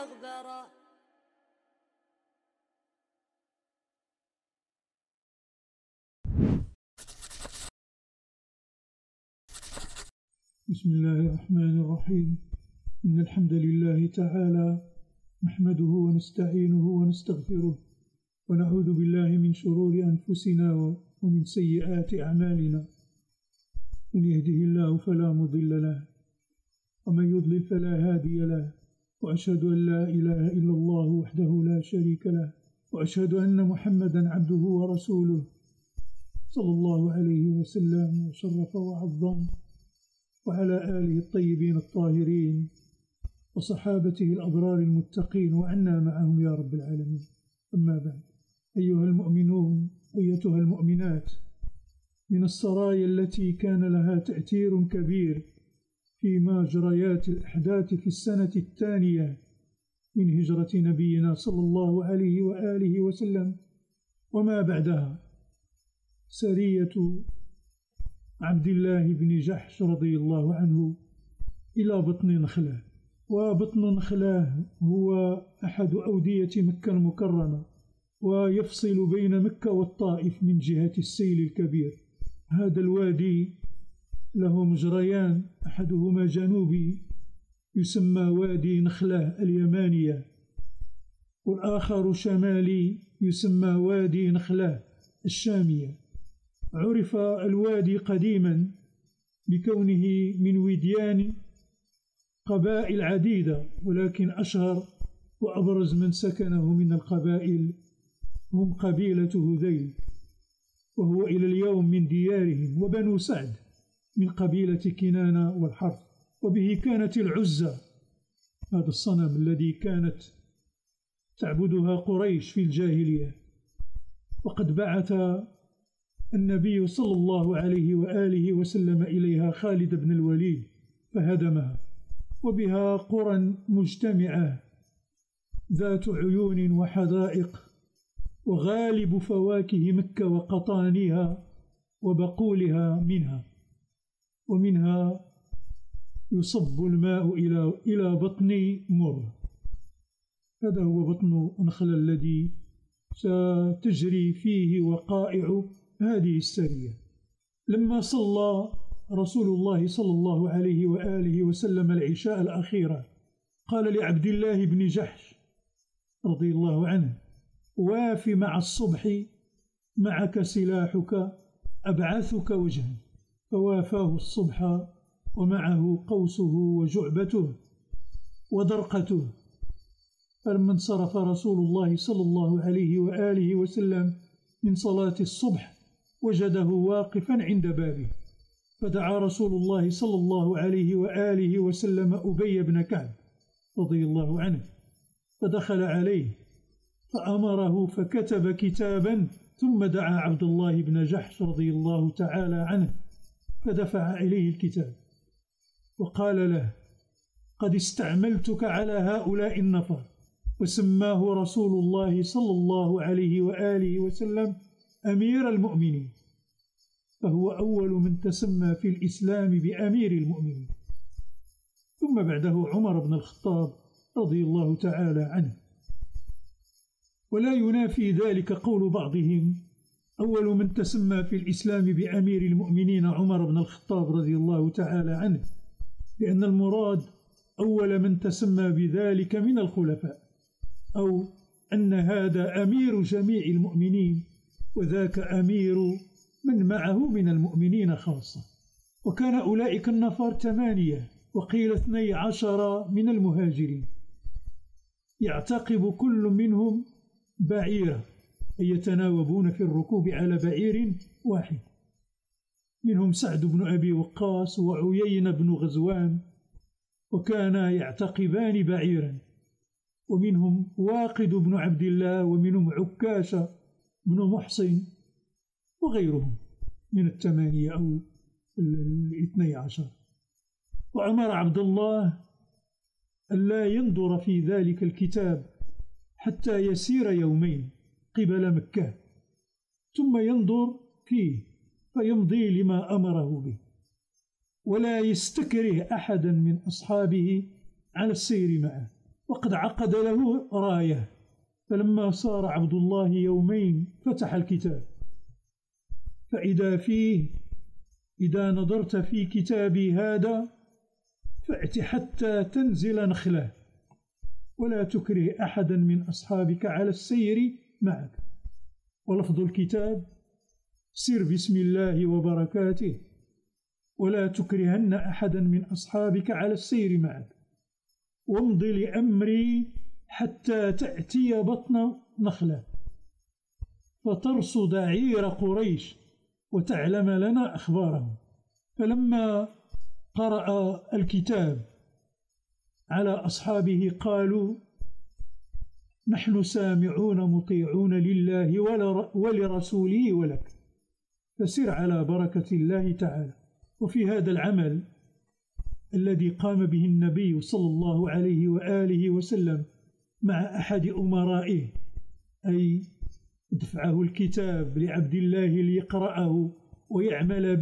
أغبرا. بسم الله الرحمن الرحيم. إن الحمد لله تعالى نحمده ونستعينه ونستغفره ونعوذ بالله من شرور أنفسنا ومن سيئات أعمالنا. من يهده الله فلا مضل له ومن يضلل فلا هادي له، وأشهد أن لا إله إلا الله وحده لا شريك له، وأشهد أن محمدا عبده ورسوله صلى الله عليه وسلم وشرف وعظم، وعلى آله الطيبين الطاهرين وصحابته الأبرار المتقين، وعنا معهم يا رب العالمين. أما بعد، أيها المؤمنون أيتها المؤمنات، من السرايا التي كان لها تأثير كبير في مجريات الأحداث في السنة الثانية من هجرة نبينا صلى الله عليه وآله وسلم وما بعدها، سرية عبد الله بن جحش رضي الله عنه إلى بطن نخلة. وبطن نخلة هو أحد أودية مكة المكرمة، ويفصل بين مكة والطائف من جهة السيل الكبير. هذا الوادي له مجريان، أحدهما جنوبي يسمى وادي نخلة اليمانية، والآخر شمالي يسمى وادي نخلة الشامية. عرف الوادي قديما بكونه من وديان قبائل عديدة، ولكن أشهر وأبرز من سكنه من القبائل هم قبيلة هذيل، وهو إلى اليوم من ديارهم، وبنو سعد من قبيلة كنانة والحرث. وبه كانت العزة، هذا الصنم الذي كانت تعبدها قريش في الجاهلية، وقد بعث النبي صلى الله عليه وآله وسلم إليها خالد بن الوليد فهدمها. وبها قرى مجتمعة ذات عيون وحدائق، وغالب فواكه مكة وقطانها وبقولها منها، ومنها يصب الماء إلى بطن مر. هذا هو بطن نخلة الذي ستجري فيه وقائع هذه السرية. لما صلى رسول الله صلى الله عليه وآله وسلم العشاء الأخيرة، قال لعبد الله بن جحش رضي الله عنه: واف مع الصبح، معك سلاحك أبعثك وجها. فوافاه الصبح ومعه قوسه وجعبته ودرقته. فلما انصرف رسول الله صلى الله عليه وآله وسلم من صلاة الصبح وجده واقفا عند بابه، فدعا رسول الله صلى الله عليه وآله وسلم أبي بن كعب رضي الله عنه، فدخل عليه فأمره فكتب كتابا، ثم دعا عبد الله بن جحش رضي الله تعالى عنه فدفع إليه الكتاب وقال له: قد استعملتك على هؤلاء النفر. وسماه رسول الله صلى الله عليه وآله وسلم أمير المؤمنين، فهو أول من تسمى في الإسلام بأمير المؤمنين، ثم بعده عمر بن الخطاب رضي الله تعالى عنه. ولا ينافي ذلك قول بعضهم: أول من تسمى في الإسلام بأمير المؤمنين عمر بن الخطاب رضي الله تعالى عنه، لأن المراد أول من تسمى بذلك من الخلفاء، أو أن هذا أمير جميع المؤمنين وذاك أمير من معه من المؤمنين خاصة. وكان أولئك النفر 8، وقيل 12 من المهاجرين، يعتقب كل منهم بعيرة، أي يتناوبون في الركوب على بعير واحد. منهم سعد بن أبي وقاص وعيين بن غزوان، وكانا يعتقبان بعيرا. ومنهم واقد بن عبد الله، ومنهم عكاشة بن محصن، وغيرهم من 8 أو 12. وأمر عبد الله ألا ينظر في ذلك الكتاب حتى يسير يومين قبل مكة، ثم ينظر فيه فيمضي لما أمره به، ولا يستكره أحدا من أصحابه على السير معه، وقد عقد له راية. فلما صار عبد الله يومين فتح الكتاب فإذا فيه: إذا نظرت في كتابي هذا فأت حتى تنزل نخله، ولا تكره أحدا من أصحابك على السير معك. ولفظ الكتاب: سر بسم الله وبركاته، ولا تكرهن أحدا من أصحابك على السير معك، وامض لأمري حتى تأتي بطن نخلة فترصد عير قريش وتعلم لنا أخبارهم. فلما قرأ الكتاب على أصحابه قالوا: نحن سامعون مطيعون لله ولرسوله ولك، فسر على بركة الله تعالى. وفي هذا العمل الذي قام به النبي صلى الله عليه وآله وسلم مع أحد أمرائه، أي دفعه الكتاب لعبد الله ليقرأه ويعمل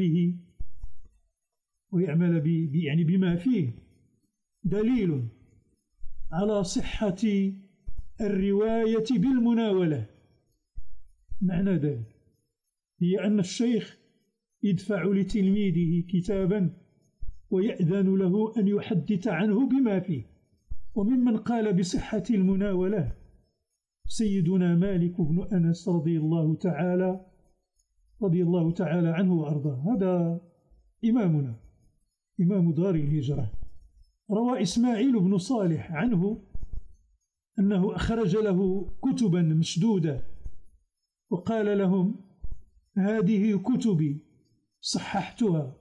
به يعني بما فيه، دليل على صحة الرواية بالمناولة. معنى ذلك هي أن الشيخ يدفع لتلميذه كتابا ويأذن له أن يحدث عنه بما فيه. وممن قال بصحة المناولة سيدنا مالك بن أنس رضي الله تعالى عنه وأرضاه. هذا إمامنا، إمام دار الهجرة. روى إسماعيل بن صالح عنه أنه أخرج له كتبا مشدودة وقال لهم: هذه كتبي صححتها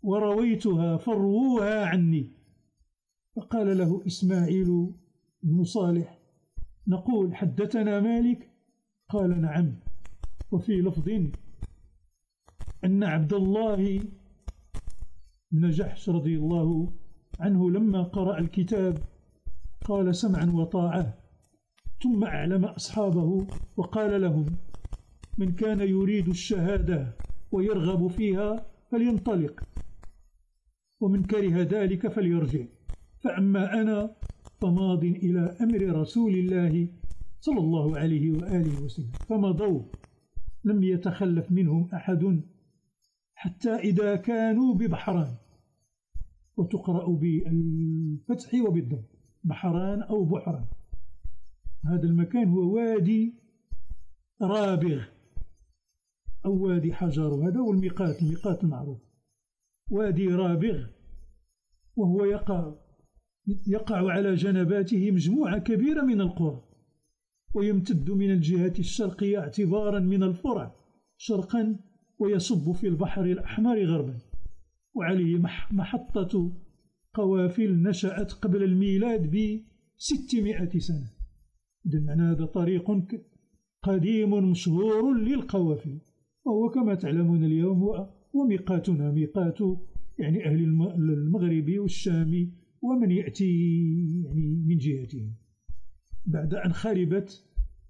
ورويتها فرووها عني. فقال له إسماعيل بن صالح: نقول حدثنا مالك؟ قال: نعم. وفي لفظ أن عبد الله بن جحش رضي الله عنه لما قرأ الكتاب قال: سمعا وطاعة، ثم أعلم أصحابه وقال لهم: من كان يريد الشهادة ويرغب فيها فلينطلق، ومن كره ذلك فليرجع، فأما أنا فماض إلى أمر رسول الله صلى الله عليه وآله وسلم. فمضوا لم يتخلف منهم أحد حتى إذا كانوا ببحران، وتقرأ بالفتح وبالضم، بحران أو بحران. هذا المكان هو وادي رابغ أو وادي حجر، هذا هو الميقات المعروف، وادي رابغ. وهو يقع على جنباته مجموعة كبيرة من القرى، ويمتد من الجهة الشرقية اعتبارا من الفرع شرقا، ويصب في البحر الأحمر غربا. وعليه محطة قوافل نشأت قبل الميلاد ب600 سنة. إذن هذا طريق قديم مشهور للقوافل، وهو كما تعلمون اليوم هو ميقاتنا، ميقات يعني أهل المغرب والشام ومن يأتي يعني من جهتهم بعد أن خربت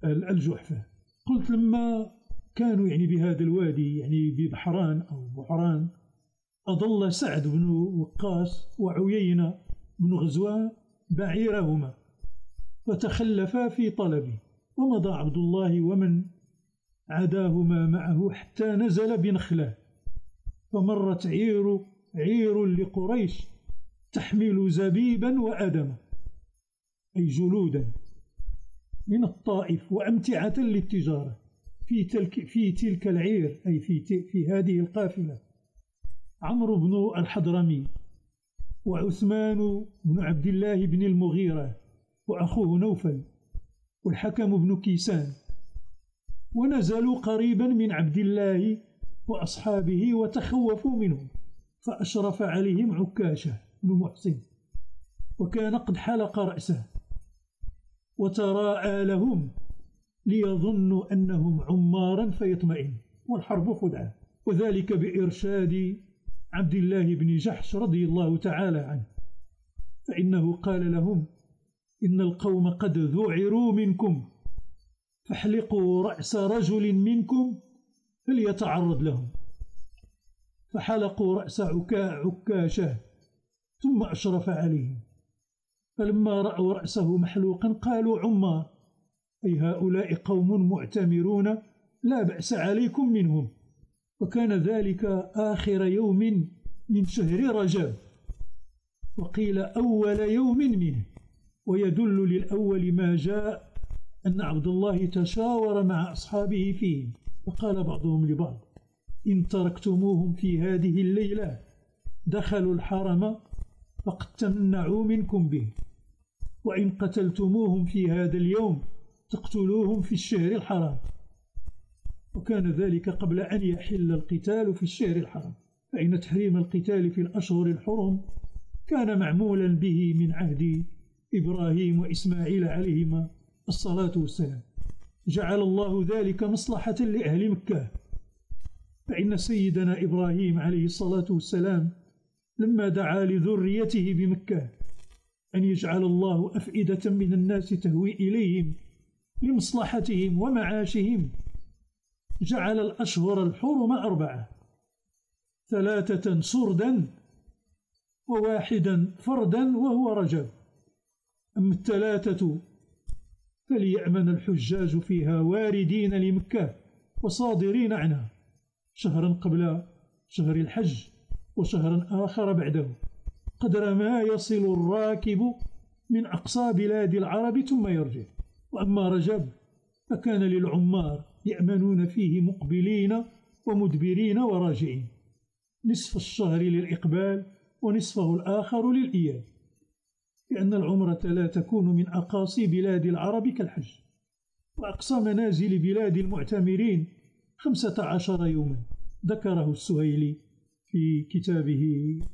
الجحفة. قلت لما كانوا يعني بهذا الوادي يعني ببحران أو بحران، أضل سعد بن وقاص وعيينة بن غزوان بعيرهما فتخلفا في طلبه، ومضى عبد الله ومن عداهما معه حتى نزل بنخلة، فمرت عير لقريش تحمل زبيبا وأدما، أي جلودا من الطائف وأمتعة للتجارة. في تلك العير أي في هذه القافلة عمرو بن الحضرمي وعثمان بن عبد الله بن المغيرة وأخوه نوفل والحكم بن كيسان، ونزلوا قريبا من عبد الله وأصحابه وتخوفوا منهم، فأشرف عليهم عكاشة بن محسن، وكان قد حلق رأسه وتراءى لهم ليظنوا أنهم عمارا فيطمئن، والحرب خدعة. وذلك بإرشاد عبد الله بن جحش رضي الله تعالى عنه، فإنه قال لهم: إن القوم قد ذعروا منكم، فاحلقوا رأس رجل منكم فليتعرض لهم. فحلقوا رأس عكاشة ثم أشرف عليهم، فلما رأوا رأسه محلوقا قالوا عمار، أي هؤلاء قوم معتمرون لا بأس عليكم منهم. وكان ذلك آخر يوم من شهر رجب، وقيل أول يوم منه، ويدل للأول ما جاء أن عبد الله تشاور مع أصحابه فيهم، فقال بعضهم لبعض: إن تركتموهم في هذه الليلة دخلوا الحرم فقد تمنعوا منكم به، وإن قتلتموهم في هذا اليوم تقتلوهم في الشهر الحرام. وكان ذلك قبل أن يحل القتال في الشهر الحرام، فإن تحريم القتال في الأشهر الحرم كان معمولا به من عهد إبراهيم وإسماعيل عليهما الصلاة والسلام. جعل الله ذلك مصلحة لأهل مكة، فإن سيدنا إبراهيم عليه الصلاة والسلام لما دعا لذريته بمكة أن يجعل الله أفئدة من الناس تهوي إليهم لمصلحتهم ومعاشهم، جعل الأشهر الحرم 4، 3 سردا و1 فردا وهو رجب. أما 3 فليأمن الحجاج فيها واردين لمكة وصادرين عنها، شهرا قبل شهر الحج وشهرا آخر بعده، قدر ما يصل الراكب من أقصى بلاد العرب ثم يرجع. وأما رجب فكان للعمار يأمنون فيه مقبلين ومدبرين وراجعين، نصف الشهر للإقبال ونصفه الآخر للإياب، لأن العمرة لا تكون من أقاصي بلاد العرب كالحج. وأقصى منازل بلاد المعتمرين 15 يوما، ذكره السهيلي في كتابه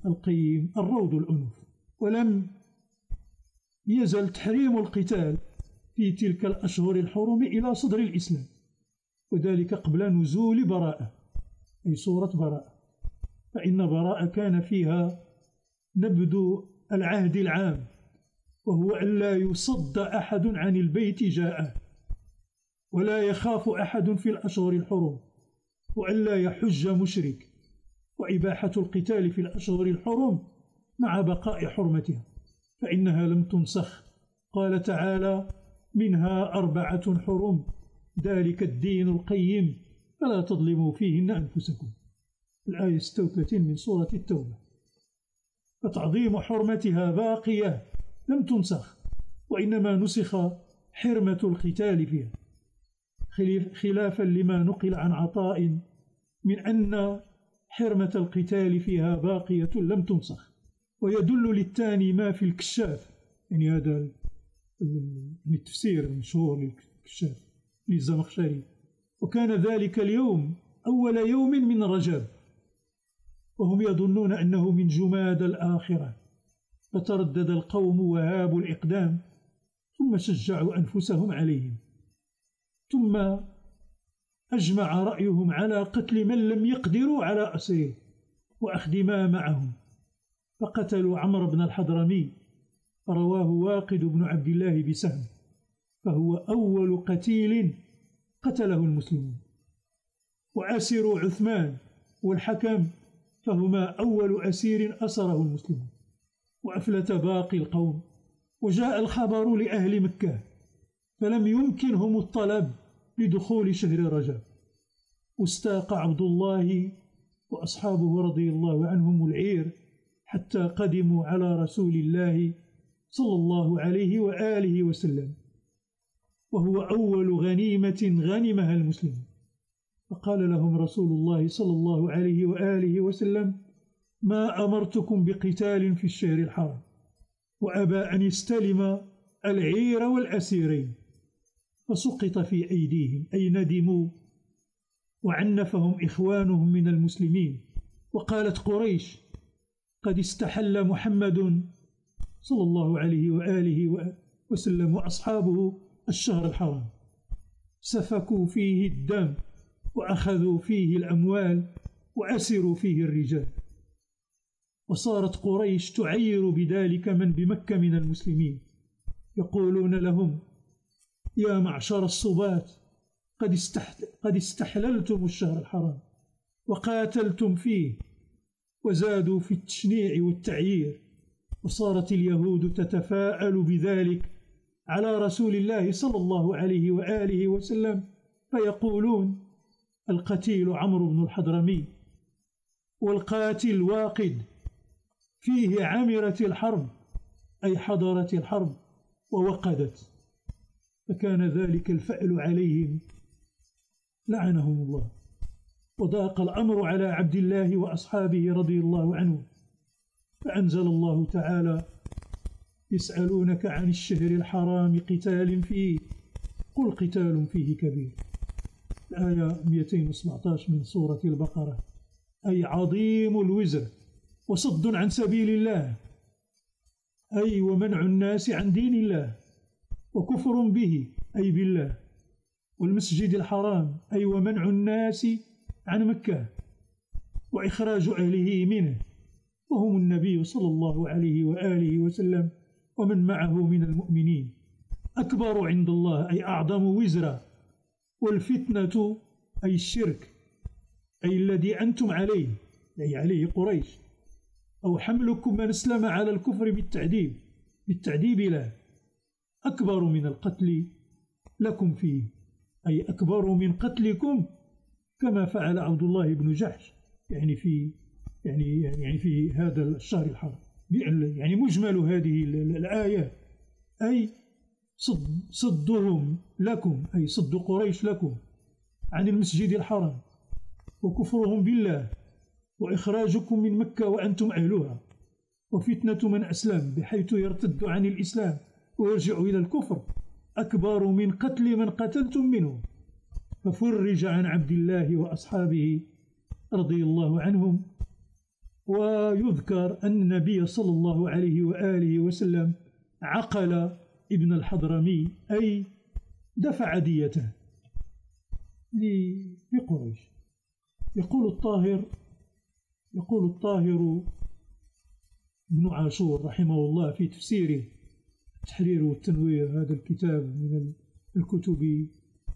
القيم الروض الأنوف. ولم يزل تحريم القتال في تلك الأشهر الحرم إلى صدر الإسلام، وذلك قبل نزول براءة، أي سورة براءة، فإن براءة كان فيها نبذ العهد العام، وهو ألا يصد أحد عن البيت جاءه، ولا يخاف أحد في الأشهر الحرم، وألا يحج مشرك، وإباحة القتال في الأشهر الحرم مع بقاء حرمتها، فإنها لم تنسخ. قال تعالى: منها 4 حرم ذلك الدين القيم فلا تظلموا فيهن أنفسكم، الآية 36 من سورة التوبة. فتعظيم حرمتها باقية لم تنسخ، وإنما نسخ حرمة القتال فيها، خلافا لما نقل عن عطاء من أن حرمة القتال فيها باقية لم تنسخ. ويدل للثاني ما في الكشاف، يعني هذا التفسير المشهور للكشاف للزمخشري. وكان ذلك اليوم أول يوم من رجب، وهم يظنون أنه من جماد الآخرة، فتردد القوم وهابوا الإقدام، ثم شجعوا أنفسهم عليهم، ثم أجمع رأيهم على قتل من لم يقدروا على أسره وأخذ ما معهم، فقتلوا عمرو بن الحضرمي، رواه واقد بن عبد الله بسهم، فهو أول قتيل قتله المسلمون. وأسروا عثمان والحكم، فهما أول أسير أسره المسلمون. وأفلت باقي القوم، وجاء الخبر لأهل مكة، فلم يمكنهم الطلب لدخول شهر رجب، واستاق عبد الله وأصحابه رضي الله عنهم العير حتى قدموا على رسول الله صلى الله عليه وآله وسلم، وهو أول غنيمة غنمها المسلمون. فقال لهم رسول الله صلى الله عليه وآله وسلم: ما أمرتكم بقتال في الشهر الحرام، وأبى أن يستلم العير والأسيرين، فسقط في أيديهم، أي ندموا، وعنفهم إخوانهم من المسلمين. وقالت قريش: قد استحل محمد صلى الله عليه وآله وسلم وأصحابه الشهر الحرام، سفكوا فيه الدم وأخذوا فيه الأموال وأسروا فيه الرجال. وصارت قريش تعير بذلك من بمكة من المسلمين، يقولون لهم: يا معشر الصبات، قد استحللتم الشهر الحرام وقاتلتم فيه. وزادوا في التشنيع والتعيير، وصارت اليهود تتفاءل بذلك على رسول الله صلى الله عليه وآله وسلم، فيقولون القتيل عمرو بن الحضرمي والقاتل واقد، فيه عمرت الحرب، أي حضرت الحرب ووقدت. فكان ذلك الفأل عليهم لعنهم الله. وضاق الأمر على عبد الله وأصحابه رضي الله عنه، فأنزل الله تعالى: يسألونك عن الشهر الحرام قتال فيه قل قتال فيه كبير. الآية 217 من سورة البقرة. أي عظيم الوزر وصد عن سبيل الله، أي ومنع الناس عن دين الله، وكفر به أي بالله، والمسجد الحرام أي ومنع الناس عن مكة وإخراج أهله منه، وهم النبي صلى الله عليه وآله وسلم ومن معه من المؤمنين. أكبر عند الله أي أعظم وزرا، والفتنة أي الشرك أي الذي أنتم عليه، أي عليه قريش، أو حملكم من أسلم على الكفر بالتعذيب له، أكبر من القتل لكم فيه، أي أكبر من قتلكم كما فعل عبد الله بن جحش يعني في هذا الشهر الحرام. يعني مجمل هذه الآية أي صدهم لكم، أي صد قريش لكم عن المسجد الحرام، وكفرهم بالله، وإخراجكم من مكة وأنتم أهلها، وفتنة من أسلم بحيث يرتد عن الإسلام ويرجع إلى الكفر، أكبر من قتل من قتلتم منه. ففرج عن عبد الله وأصحابه رضي الله عنهم. ويذكر أن النبي صلى الله عليه وآله وسلم عقل ابن الحضرمي، أي دفع ديته لقريش. يقول الطاهر بن عاشور رحمه الله في تفسيره التحرير والتنوير، هذا الكتاب من الكتب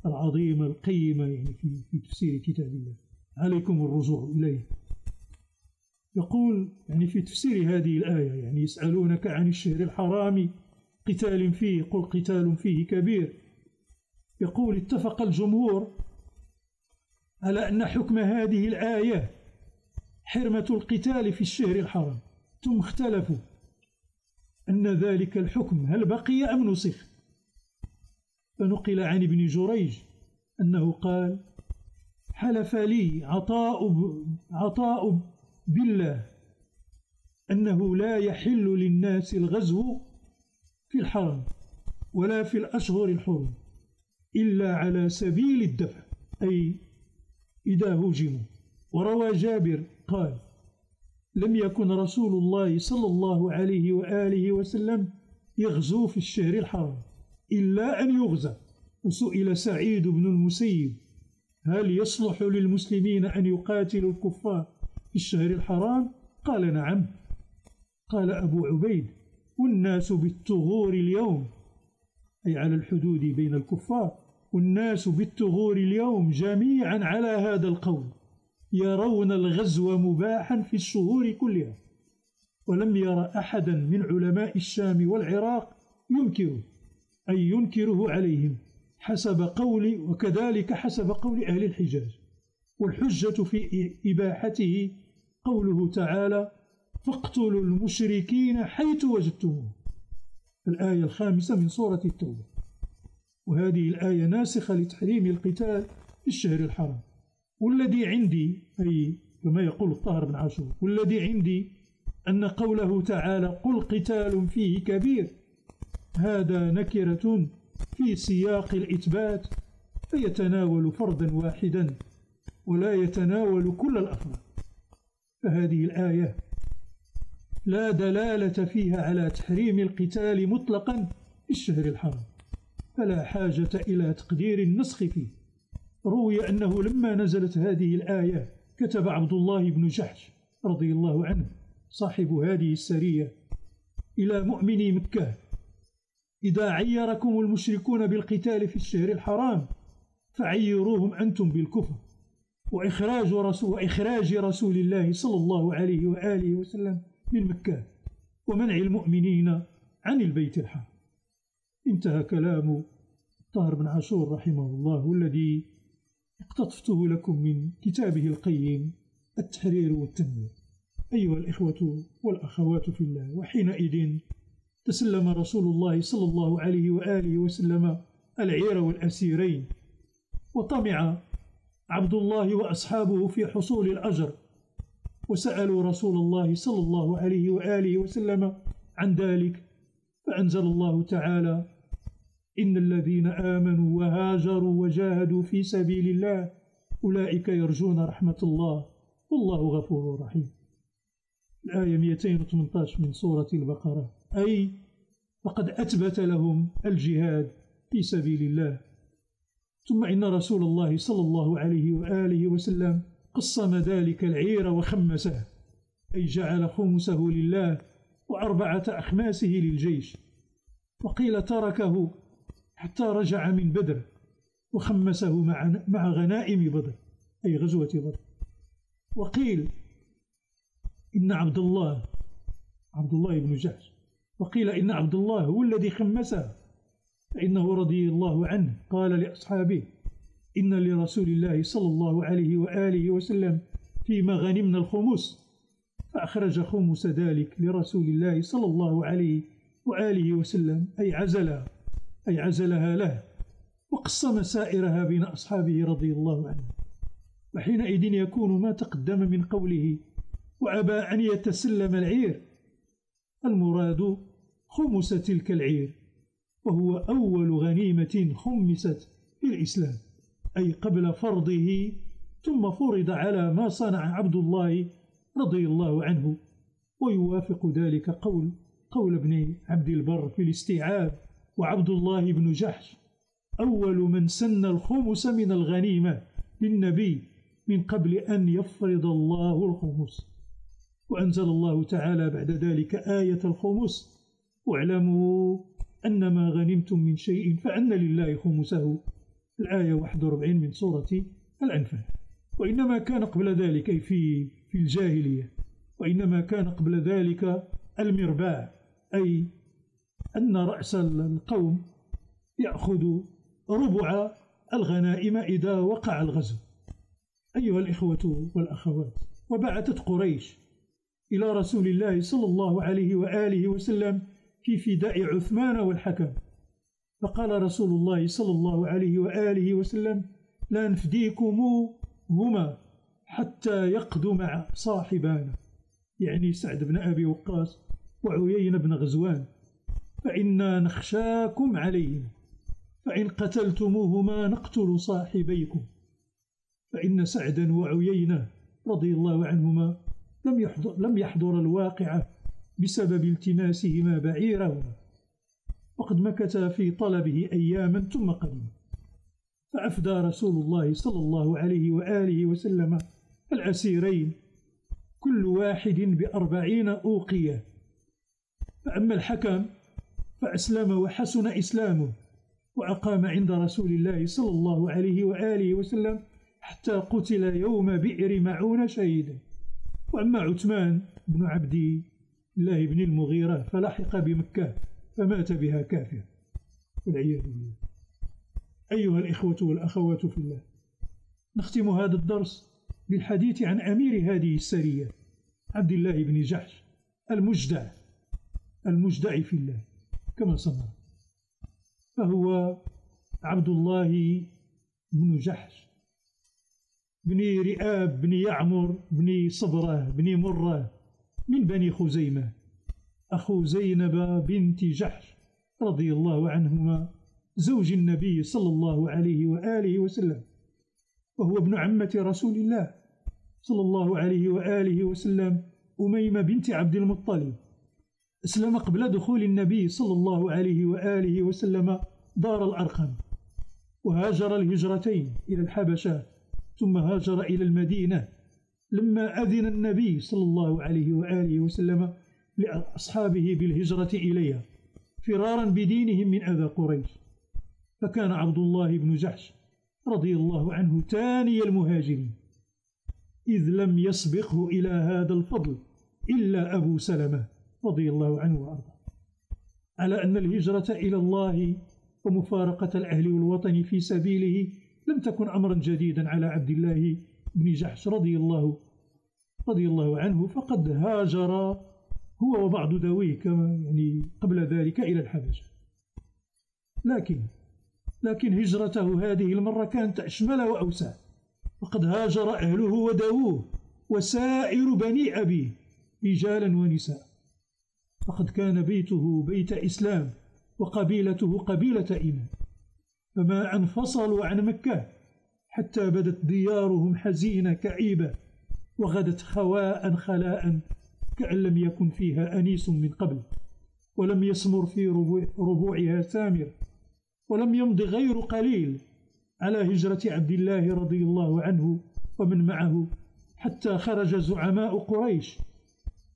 العظيمة القيمة يعني في تفسير كتاب الله، عليكم الرجوع إليه. يقول يعني في تفسير هذه الآية، يعني يسألونك عن الشهر الحرام قتال فيه قل قتال فيه كبير. يقول اتفق الجمهور على أن حكم هذه الآية حرمة القتال في الشهر الحرام، ثم اختلفوا أن ذلك الحكم هل بقي أم نسخ. فنقل عن ابن جريج أنه قال: حلف لي عطاء بالله أنه لا يحل للناس الغزو في الحرم ولا في الأشهر الحرم إلا على سبيل الدفع، أي إذا هجموا. وروى جابر قال: لم يكن رسول الله صلى الله عليه وآله وسلم يغزو في الشهر الحرام إلا أن يغزى. وسئل سعيد بن المسيب: هل يصلح للمسلمين أن يقاتلوا الكفار في الشهر الحرام؟ قال: نعم. قال أبو عبيد: والناس بالثغور اليوم، أي على الحدود بين الكفار، والناس بالثغور اليوم جميعا على هذا القول، يرون الغزو مباحا في الشهور كلها، ولم ير أحدا من علماء الشام والعراق ينكره عليهم حسب قول، وكذلك حسب قول أهل الحجاز. والحجة في إباحته قوله تعالى: فاقتلوا المشركين حيث وجدتموه، الآية 5 من سورة التوبة. وهذه الآية ناسخة لتحريم القتال في الشهر الحرام. والذي عندي، أي كما يقول الطاهر بن عاشور، والذي عندي أن قوله تعالى قل قتال فيه كبير هذا نكرة في سياق الإثبات، فيتناول فردا واحدا ولا يتناول كل الأفراد. فهذه الآية لا دلالة فيها على تحريم القتال مطلقا في الشهر الحرام، فلا حاجة إلى تقدير النسخ فيه. روي أنه لما نزلت هذه الآية كتب عبد الله بن جحش رضي الله عنه صاحب هذه السرية إلى مؤمني مكة: إذا عيركم المشركون بالقتال في الشهر الحرام فعيروهم أنتم بالكفر وإخراج رسول الله صلى الله عليه وآله وسلم من مكة، ومنع المؤمنين عن البيت الحرام. انتهى كلام طاهر بن عاشور رحمه الله، والذي اقتطفته لكم من كتابه القيم التحرير والتنوير. أيها الإخوة والأخوات في الله، وحينئذ تسلم رسول الله صلى الله عليه وآله وسلم العير والأسيرين، وطمع عبد الله وأصحابه في حصول الأجر، وسألوا رسول الله صلى الله عليه وآله وسلم عن ذلك، فأنزل الله تعالى: إن الذين آمنوا وهاجروا وجاهدوا في سبيل الله أولئك يرجون رحمة الله والله غفور رحيم. الآية 218 من سورة البقرة. أي فقد أثبت لهم الجهاد في سبيل الله. ثم إن رسول الله صلى الله عليه وآله وسلم قسم ذلك العير وخمسه، أي جعل خمسه لله وأربعة أخماسه للجيش، وقيل تركه حتى رجع من بدر وخمسه مع غنائم بدر، أي غزوة بدر. وقيل إن عبد الله بن جحش، وقيل إن عبد الله هو الذي خمسه، فإنه رضي الله عنه قال لأصحابه: إن لرسول الله صلى الله عليه وآله وسلم فيما غنمنا الخمس، فأخرج خمس ذلك لرسول الله صلى الله عليه وآله وسلم، أي عزلها له، وقسم سائرها بين أصحابه رضي الله عنه. وحينئذ يكون ما تقدم من قوله: وأبى أن يتسلم العير، المراد خمس تلك العير، وهو أول غنيمة خمست في الإسلام، أي قبل فرضه، ثم فرض على ما صنع عبد الله رضي الله عنه. ويوافق ذلك قول ابن عبد البر في الاستيعاب: وعبد الله بن جحش أول من سن الخمس من الغنيمة للنبي من قبل أن يفرض الله الخمس. وأنزل الله تعالى بعد ذلك آية الخمس: واعلموا أن ما غنمتم من شيء فأن لله خمسه، الآية 41 من سورة الأنفال. وإنما كان قبل ذلك، أي في الجاهلية، وإنما كان قبل ذلك المرباع، أي أن رأس القوم يأخذ ربع الغنائم إذا وقع الغزو. أيها الإخوة والأخوات، وبعثت قريش إلى رسول الله صلى الله عليه وآله وسلم في فداء عثمان والحكم، فقال رسول الله صلى الله عليه وآله وسلم: لا نفديكموهما حتى يقدم صاحبانا، يعني سعد بن أبي وقاص وعيين بن غزوان، فإنا نخشاكم عليهم، فإن قتلتموهما نقتل صاحبيكم. فإن سعدا وعيينة رضي الله عنهما لم يحضر الواقعة بسبب التماسهما بعيرهما، وقد مكث في طلبه أياما ثم قدم، فأفدى رسول الله صلى الله عليه وآله وسلم الأسيرين كل واحد ب40 أوقية. فأما الحكم فأسلم وحسن إسلامه، وأقام عند رسول الله صلى الله عليه وآله وسلم حتى قتل يوم بئر معون شهيدا. وأما عثمان بن عبد الله بن المغيرة فلحق بمكة فمات بها كافر، والعياذ بالله. أيها الإخوة والأخوات في الله، نختم هذا الدرس بالحديث عن أمير هذه السرية، عبد الله بن جحش المجدع في الله كما سمع. فهو عبد الله بن جحش بن رئاب بن يعمر بن صبرة بن مرة من بني خزيمة، أخو زينب بنت جحش رضي الله عنهما، زوج النبي صلى الله عليه وآله وسلم، وهو ابن عمة رسول الله صلى الله عليه وآله وسلم، أميمة بنت عبد المطلب. أسلم قبل دخول النبي صلى الله عليه وآله وسلم دار الأرقم، وهاجر الهجرتين إلى الحبشة، ثم هاجر إلى المدينة لما أذن النبي صلى الله عليه وآله وسلم لأصحابه بالهجرة إليها فرارا بدينهم من أذى قريش. فكان عبد الله بن جحش رضي الله عنه ثاني المهاجرين، إذ لم يسبقه إلى هذا الفضل إلا أبو سلمة رضي الله عنه وأرضاه، على أن الهجرة إلى الله ومفارقة الأهل والوطن في سبيله لم تكن أمرا جديدا على عبد الله بن جحش رضي الله عنه، فقد هاجر هو وبعض ذويه قبل ذلك إلى الحبشة، لكن هجرته هذه المرة كانت أشمل وأوسع، وقد هاجر أهله وداووه وسائر بني أبيه رجالا ونساء، فقد كان بيته بيت إسلام وقبيلته قبيلة إيمان، فما انفصلوا عن مكة حتى بدت ديارهم حزينة كئيبة، وغدت خواء خلاء كأن لم يكن فيها أنيس من قبل، ولم يسمر في ربوعها سامر، ولم يمض غير قليل على هجرة عبد الله رضي الله عنه ومن معه، حتى خرج زعماء قريش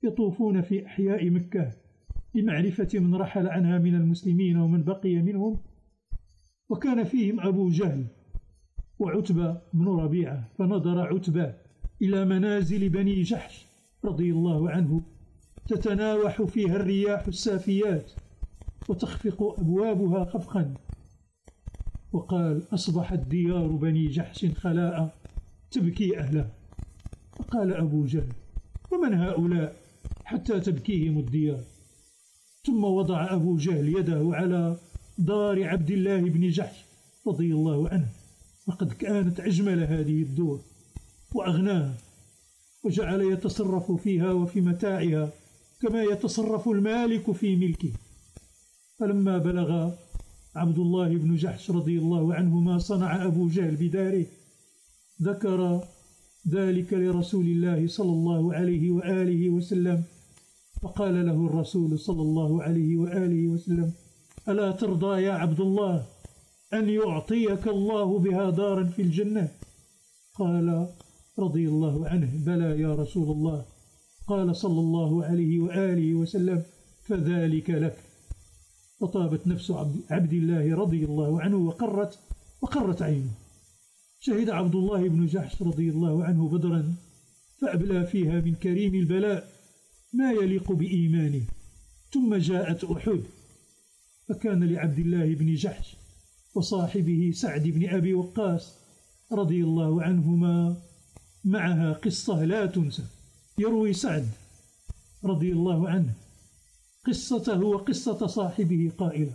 يطوفون في أحياء مكة لمعرفة من رحل عنها من المسلمين ومن بقي منهم، وكان فيهم أبو جهل وعتبة بن ربيعة، فنظر عتبة إلى منازل بني جحش رضي الله عنه تتناوح فيها الرياح السافيات وتخفق أبوابها خفقا، وقال: أصبحت ديار بني جحش خلاء تبكي أهلها. فقال أبو جهل: ومن هؤلاء حتى تبكيهم الديار؟ ثم وضع أبو جهل يده على دار عبد الله بن جحش رضي الله عنه، وقد كانت أجمل هذه الدور وأغناها، وجعل يتصرف فيها وفي متاعها كما يتصرف المالك في ملكه. فلما بلغ عبد الله بن جحش رضي الله عنه ما صنع أبو جهل بداره، ذكر ذلك لرسول الله صلى الله عليه وآله وسلم، فقال له الرسول صلى الله عليه وآله وسلم: ألا ترضى يا عبد الله أن يعطيك الله بها دارا في الجنة؟ قال رضي الله عنه: بلى يا رسول الله. قال صلى الله عليه وآله وسلم: فذلك لك. فطابت نفس عبد الله رضي الله عنه وقرت عينه. شهد عبد الله بن جحش رضي الله عنه بدرا فأبلى فيها من كريم البلاء ما يليق بإيمانه، ثم جاءت أحد، فكان لعبد الله بن جحش وصاحبه سعد بن أبي وقاص رضي الله عنهما معها قصة لا تنسى. يروي سعد رضي الله عنه قصته وقصة صاحبه قائلا: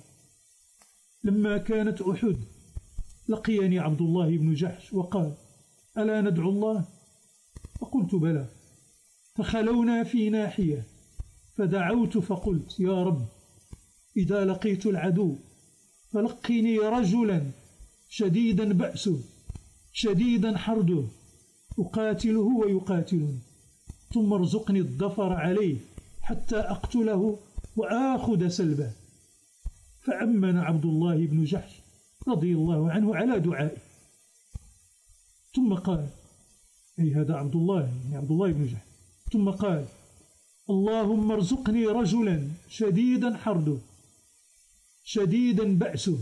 لما كانت أحد لقيني عبد الله بن جحش وقال: ألا ندعو الله؟ فقلت: بلى. فخلونا في ناحية فدعوت فقلت: يا رب، إذا لقيت العدو فلقني رجلا شديدا بأسه شديدا حرده أقاتله ويقاتلني، ثم ارزقني الظفر عليه حتى أقتله وآخذ سلبه. فأمن عبد الله بن جحش رضي الله عنه على دعائه، ثم قال: أي هذا عبد الله بن جحش، ثم قال: اللهم ارزقني رجلا شديدا حرده شديدا بأسه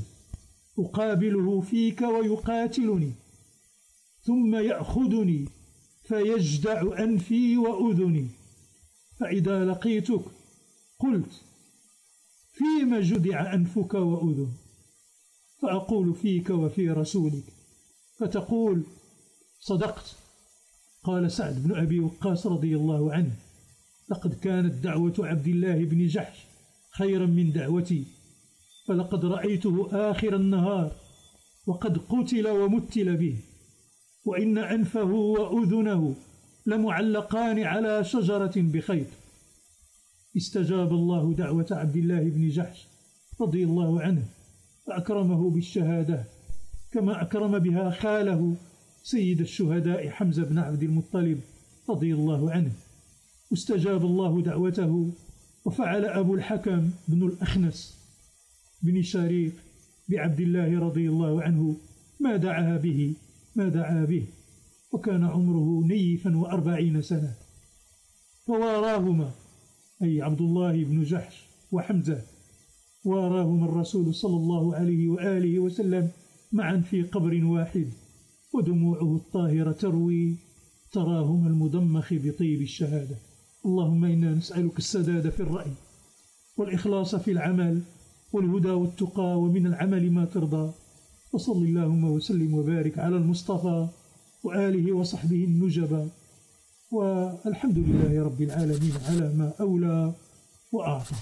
أقابله فيك ويقاتلني، ثم يأخذني فيجدع أنفي وأذني، فإذا لقيتك قلت: فيما جدع أنفك وأذن؟ فأقول: فيك وفي رسولك، فتقول: صدقت. قال سعد بن أبي وقاص رضي الله عنه: لقد كانت دعوة عبد الله بن جحش خيرا من دعوتي، فلقد رأيته آخر النهار وقد قتل ومتل به، وإن أنفه وأذنه لمعلقان على شجرة بخيط. استجاب الله دعوة عبد الله بن جحش رضي الله عنه فأكرمه بالشهادة كما أكرم بها خاله سيد الشهداء حمزة بن عبد المطلب رضي الله عنه. واستجاب الله دعوته وفعل أبو الحكم بن الأخنس بن شريق بعبد الله رضي الله عنه ما دعا به، وكان عمره نيفا 40 سنة. فواراهما أي عبد الله بن جحش وحمزة، واراهما الرسول صلى الله عليه وآله وسلم معا في قبر واحد، ودموعه الطاهرة تروي تراهما المدمخ بطيب الشهادة اللهم إنا نسألك السداد في الرأي والإخلاص في العمل والهدى والتقى ومن العمل ما ترضى. وصل اللهم وسلم وبارك على المصطفى وآله وصحبه النجبى، والحمد لله رب العالمين على ما أولى وأعطى.